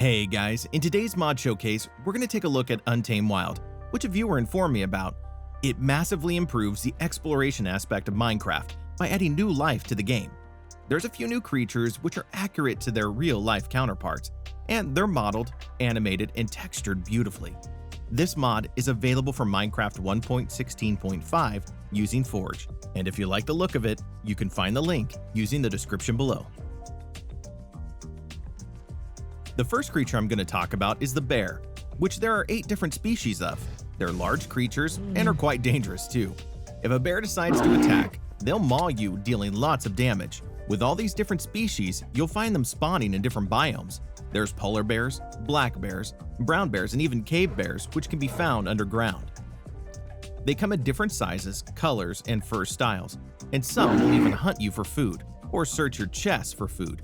Hey guys, in today's mod showcase, we're going to take a look at Untamed Wild, which a viewer informed me about. It massively improves the exploration aspect of Minecraft by adding new life to the game. There's a few new creatures which are accurate to their real-life counterparts, and they're modeled, animated, and textured beautifully. This mod is available for Minecraft 1.16.5 using Forge, and if you like the look of it, you can find the link using the description below. The first creature I'm going to talk about is the bear, which there are 8 different species of. They're large creatures and are quite dangerous too. If a bear decides to attack, they'll maul you, dealing lots of damage. With all these different species, you'll find them spawning in different biomes. There's polar bears, black bears, brown bears, and even cave bears, which can be found underground. They come in different sizes, colors, and fur styles, and some will even hunt you for food or search your chests for food.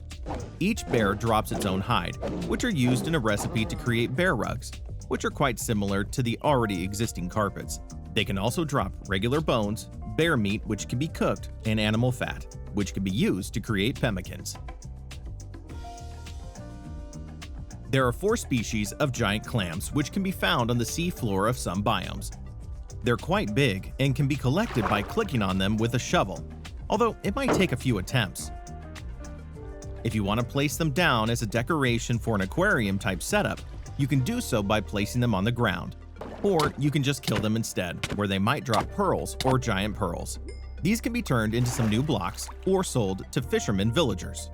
Each bear drops its own hide, which are used in a recipe to create bear rugs, which are quite similar to the already existing carpets. They can also drop regular bones, bear meat which can be cooked, and animal fat, which can be used to create pemmicans. There are 4 species of giant clams which can be found on the sea floor of some biomes. They're quite big and can be collected by clicking on them with a shovel, although it might take a few attempts. If you want to place them down as a decoration for an aquarium type setup, you can do so by placing them on the ground, or you can just kill them instead, where they might drop pearls or giant pearls. These can be turned into some new blocks or sold to fishermen villagers.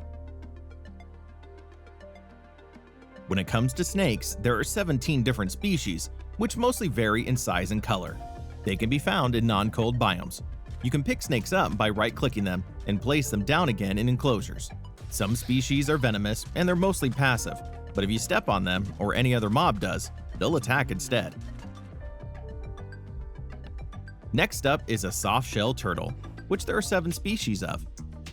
When it comes to snakes, there are 17 different species, which mostly vary in size and color. They can be found in non-cold biomes. You can pick snakes up by right-clicking them and place them down again in enclosures. Some species are venomous and they're mostly passive, but if you step on them or any other mob does, they'll attack instead. Next up is a Softshell Turtle, which there are 7 species of.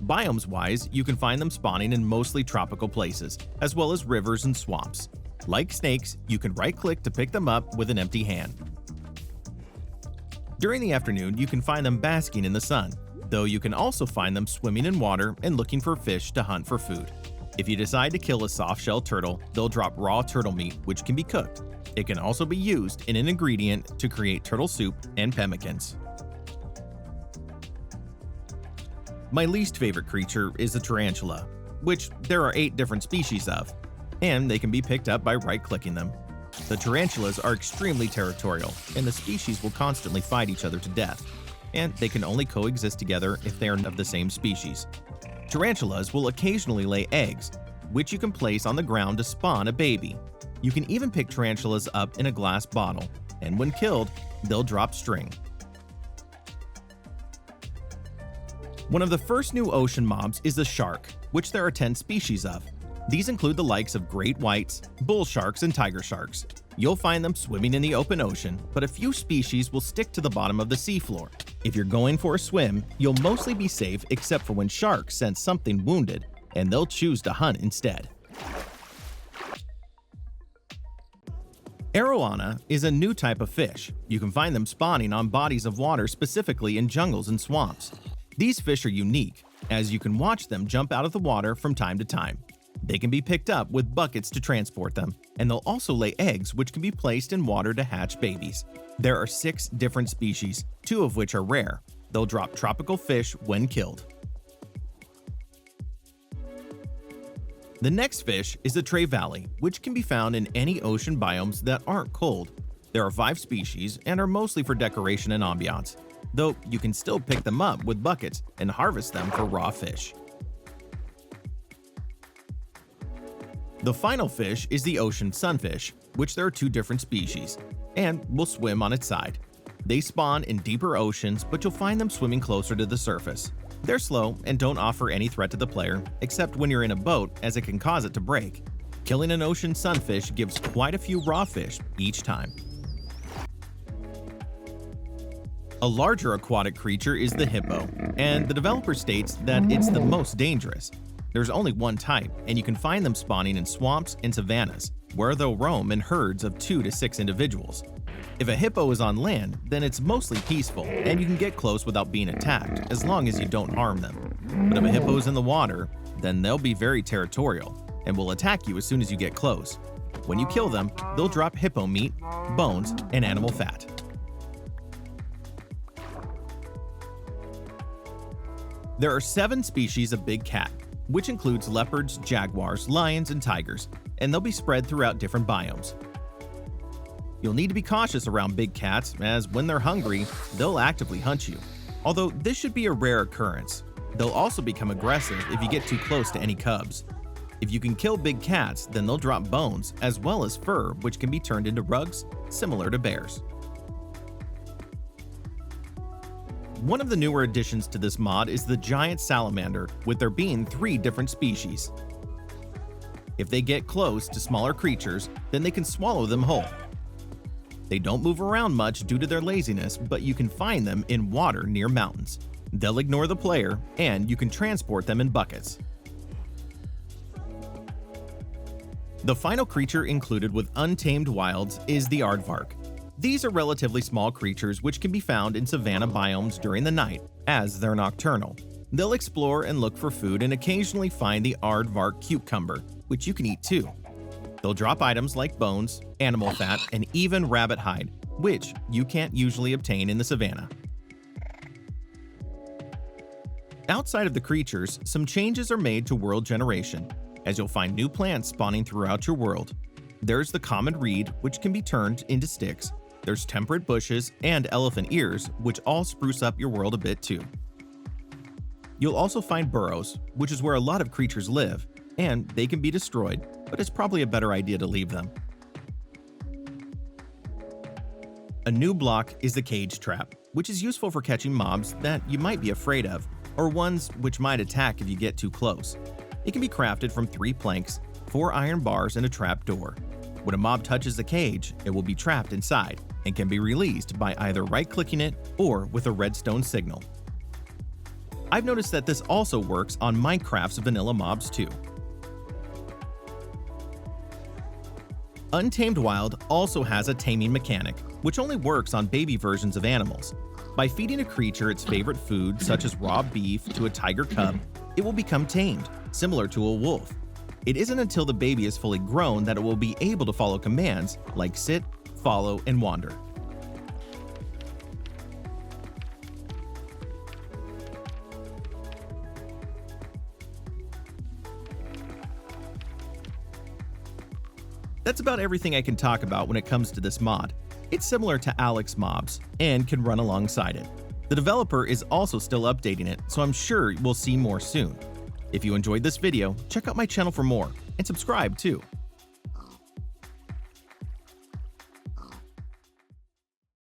Biomes-wise, you can find them spawning in mostly tropical places, as well as rivers and swamps. Like snakes, you can right-click to pick them up with an empty hand. During the afternoon, you can find them basking in the sun, though you can also find them swimming in water and looking for fish to hunt for food. If you decide to kill a softshell turtle, they'll drop raw turtle meat, which can be cooked. It can also be used in an ingredient to create turtle soup and pemmicans. My least favorite creature is the tarantula, which there are 8 different species of, and they can be picked up by right-clicking them. The tarantulas are extremely territorial, and the species will constantly fight each other to death, and they can only coexist together if they are of the same species. Tarantulas will occasionally lay eggs, which you can place on the ground to spawn a baby. You can even pick tarantulas up in a glass bottle, and when killed, they'll drop string. One of the first new ocean mobs is the shark, which there are 10 species of. These include the likes of great whites, bull sharks, and tiger sharks. You'll find them swimming in the open ocean, but a few species will stick to the bottom of the seafloor. If you're going for a swim, you'll mostly be safe except for when sharks sense something wounded, and they'll choose to hunt instead. Arowana is a new type of fish. You can find them spawning on bodies of water, specifically in jungles and swamps. These fish are unique, as you can watch them jump out of the water from time to time. They can be picked up with buckets to transport them, and they'll also lay eggs which can be placed in water to hatch babies. There are 6 different species, 2 of which are rare. They'll drop tropical fish when killed. The next fish is the Trevally, which can be found in any ocean biomes that aren't cold. There are 5 species and are mostly for decoration and ambiance, though you can still pick them up with buckets and harvest them for raw fish. The final fish is the ocean sunfish, which there are 2 different species, and will swim on its side. They spawn in deeper oceans, but you'll find them swimming closer to the surface. They're slow and don't offer any threat to the player, except when you're in a boat, as it can cause it to break. Killing an ocean sunfish gives quite a few raw fish each time. A larger aquatic creature is the hippo, and the developer states that it's the most dangerous. There's only one type, and you can find them spawning in swamps and savannas, where they'll roam in herds of 2 to 6 individuals. If a hippo is on land, then it's mostly peaceful, and you can get close without being attacked, as long as you don't harm them. But if a hippo is in the water, then they'll be very territorial, and will attack you as soon as you get close. When you kill them, they'll drop hippo meat, bones, and animal fat. There are 7 species of big cat, which includes leopards, jaguars, lions, and tigers, and they'll be spread throughout different biomes. You'll need to be cautious around big cats, as when they're hungry, they'll actively hunt you. Although this should be a rare occurrence. They'll also become aggressive if you get too close to any cubs. If you can kill big cats, then they'll drop bones as well as fur, which can be turned into rugs, similar to bears. One of the newer additions to this mod is the giant salamander, with there being 3 different species. If they get close to smaller creatures, then they can swallow them whole. They don't move around much due to their laziness, but you can find them in water near mountains. They'll ignore the player, and you can transport them in buckets. The final creature included with Untamed Wilds is the Aardvark. These are relatively small creatures which can be found in savanna biomes during the night, as they're nocturnal. They'll explore and look for food and occasionally find the Aardvark cucumber, which you can eat too. They'll drop items like bones, animal fat, and even rabbit hide, which you can't usually obtain in the savanna. Outside of the creatures, some changes are made to world generation, as you'll find new plants spawning throughout your world. There's the common reed, which can be turned into sticks. There's temperate bushes and elephant ears, which all spruce up your world a bit too. You'll also find burrows, which is where a lot of creatures live, and they can be destroyed, but it's probably a better idea to leave them. A new block is the cage trap, which is useful for catching mobs that you might be afraid of, or ones which might attack if you get too close. It can be crafted from 3 planks, 4 iron bars, and a trap door. When a mob touches the cage, it will be trapped inside and can be released by either right-clicking it or with a redstone signal. I've noticed that this also works on Minecraft's vanilla mobs too. Untamed Wild also has a taming mechanic, which only works on baby versions of animals. By feeding a creature its favorite food, such as raw beef, to a tiger cub, it will become tamed, similar to a wolf. It isn't until the baby is fully grown that it will be able to follow commands like sit, follow, and wander. That's about everything I can talk about when it comes to this mod. It's similar to Alex mobs and can run alongside it. The developer is also still updating it, so I'm sure we'll see more soon. If you enjoyed this video, check out my channel for more, and subscribe too.